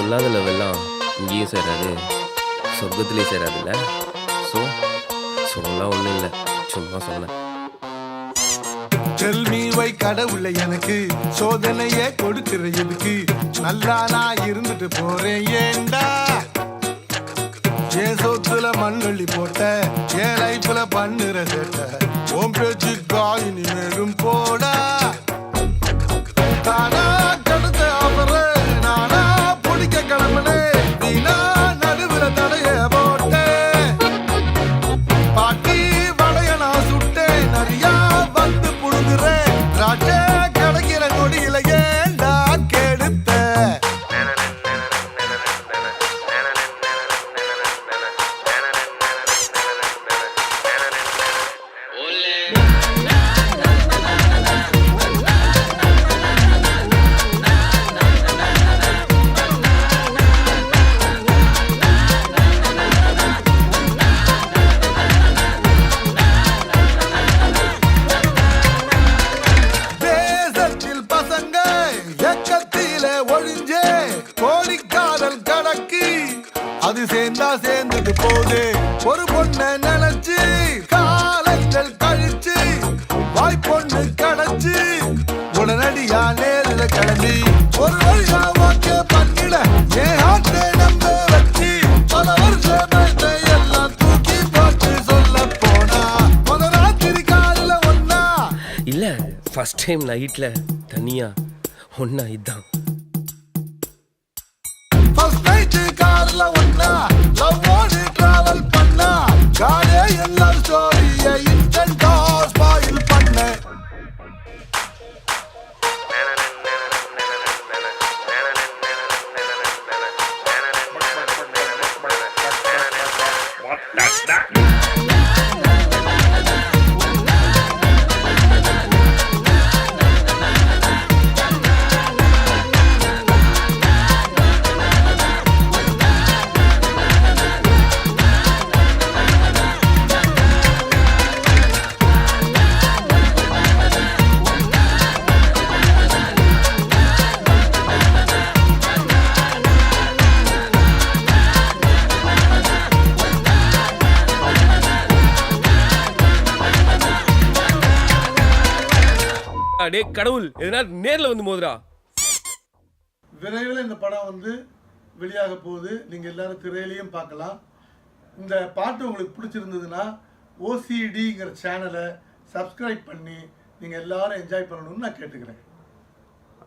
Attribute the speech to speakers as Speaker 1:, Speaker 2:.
Speaker 1: சொல்லாத லெவல்லாம் இங்கேயும் சேராது, சொர்க்கத்திலே சேராதுல்ல. ஸோ சொல்லலாம் ஒன்றும் இல்லை, சும்மா சொன்னேன்.
Speaker 2: செல்மிவை கடவுளை எனக்கு சோதனையே கொடுக்கிற எதுக்கு, நல்லா நான் இருந்துட்டு போறேன் ஏண்டா. என் சொத்துல மண்ணள்ளி போட்ட என் லைஃப்ல பண்ணுற சேட்ட, உன் பேச்சு காயினி மேலும் போடா. தானா கடுத்த ஆபர நானா பிடிக்க கிளம்புனே, நீனா நடுவுல தடைய போட்டே. பாட்டி வளைய நான் சுட்டேன், நிறையா வந்து புடுங்குறேன். ராஜே கிடைக்கிற கொடியில ஏண்டா கெடுத்த. அது சேர்ந்தா சேர்ந்துட்டு போது, ஒரு பொண்ணை நினைச்சு காலங்கள் கழிச்சு வாய்ப்பொண்ணு கிடைச்சு உடனடியா நேரில் கிளம்பி ஒரு வழியா வாக்க பண்ணிட என் ஆட்டை நம்ப வச்சு பல வருஷத்தை எல்லாம் தூக்கி போட்டு சொல்ல போனா முத ராத்திரி காலில் ஒன்னா
Speaker 1: இல்லை, ஃபர்ஸ்ட் டைம் நைட்டில் தனியாக ஒன்றா இதுதான்.
Speaker 2: ஃபர்ஸ்ட் நைட் கார்ல ஒண்ணா லவ்வோடு டிராவல் பண்ணா, காரே எல்லா ஸ்டோரியை இன்ஸ்டன்டா ஸ்பாயில் பண்ண.
Speaker 1: அடே கடவுள், எதனா நேரில் வந்து மோதுரா.
Speaker 2: விரைவில் இந்த படம் வந்து வெளியாக போகுது, நீங்கள் எல்லாரும் திரையிலையும் பார்க்கலாம். இந்த பாட்டு உங்களுக்கு பிடிச்சிருந்ததுன்னா OCDங்கிற சேனலை சப்ஸ்கிரைப் பண்ணி நீங்கள் எல்லாரும் என்ஜாய் பண்ணணும்னு நான் கேட்டுக்கிறேன்.